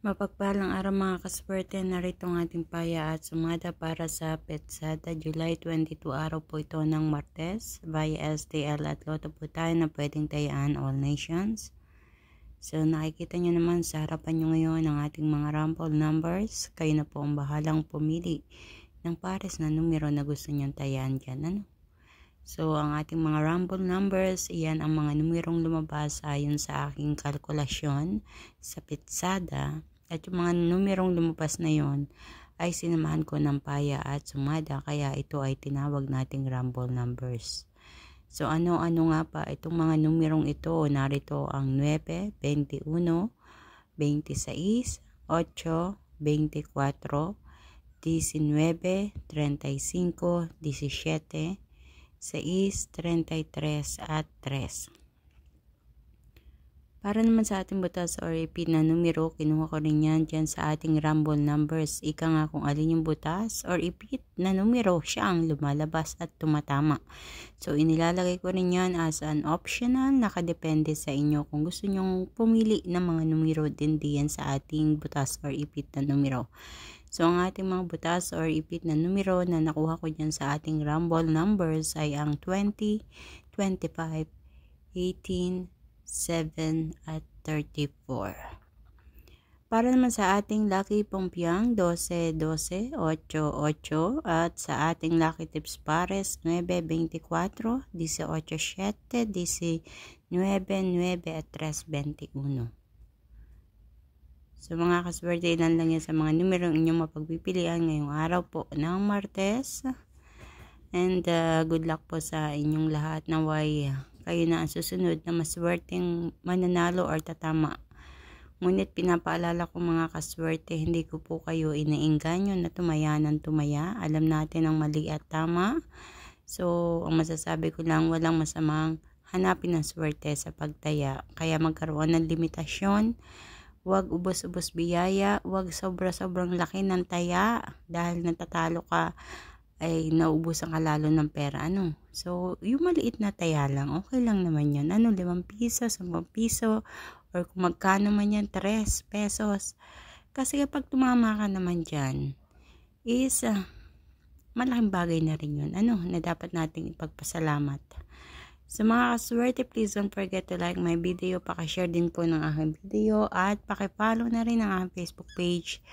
Mapagpalang araw mga kaswerte, narito ang ating paya at sumada para sa Petsada, July 22 araw po ito ng Martes, via STL at Lotto po tayo na pwedeng tayaan all nations. So nakikita nyo naman sa harapan nyo ngayon ang ating mga rumble numbers. Kayo na po ang bahalang pumili ng pares na numero na gusto nyong tayaan dyan. So ang ating mga rumble numbers, iyan ang mga numerong lumabas ayon sa aking kalkulasyon sa Petsada. At yung mga numerong lumabas na yon ay sinamahan ko ng paya at sumada, kaya ito ay tinawag nating rumble numbers. So ano-ano nga pa itong mga numerong ito? Narito ang 9, 21, 26, 8, 24, 19, 35, 17, 6, 33 at 3. Para naman sa ating butas or repeat na numero, kinuha ko rin yan dyan sa ating rumble numbers. Ika nga kung alin yung butas or repeat na numero, siya ang lumalabas at tumatama. So inilalagay ko rin yan as an optional, nakadepende sa inyo kung gusto nyong pumili ng mga numero din diyan sa ating butas or repeat na numero. So ang ating mga butas or repeat na numero na nakuha ko dyan sa ating rumble numbers ay ang 20, 25, 18, 7 at 34. Para naman sa ating lucky pumpiang 12, 12, 8, 8 at sa ating lucky tips pares 9, 24, 18, 7, 19, 9 at 3, 21. So mga kaswerte, ilan lang yan sa mga numerong inyong mapagpipilian ngayong araw po ng Martes. And good luck po sa inyong lahat. Naway kayo na ang susunod na maswerteng mananalo or tatama. Ngunit pinapaalala ko mga kaswerte, hindi ko po kayo inaingganyo na tumaya ng tumaya. Alam natin ang mali at tama. So ang masasabi ko lang, walang masamang hanapin ng swerte sa pagtaya. Kaya magkaroon ng limitasyon. Huwag ubos-ubos biyaya. Huwag sobra-sobrang laki ng taya. Dahil natatalo ka ay naubusan ka lalo ng pera. So, yung maliit na taya lang, okay lang naman yun. 5 piso, 10 piso, or kung magkano man yan, 3 pesos. Kasi kapag tumama ka naman dyan, is malaking bagay na rin yun. Na dapat nating ipagpasalamat. So mga kaswerte, please don't forget to like my video, pakishare din po ng aking video, at pakipollow na rin ang aking Facebook page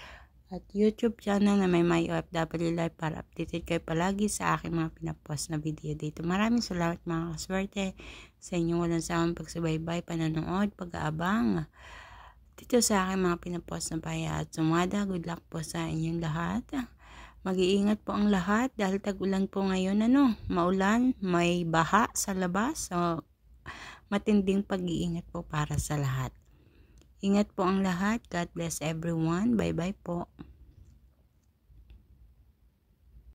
at YouTube channel na may OFW Life para updated kayo palagi sa aking mga pinapost na video dito. Maraming salamat mga kaswerte sa inyong walang sawang pagsubaybay, panonood, pag-aabang dito sa aking mga pinapost na paya at sumada. Good luck po sa inyong lahat. Mag-iingat po ang lahat dahil tag-ulan po ngayon. Maulan, may baha sa labas. So matinding pag-iingat po para sa lahat. Ingat po ang lahat. God bless everyone. Bye-bye po.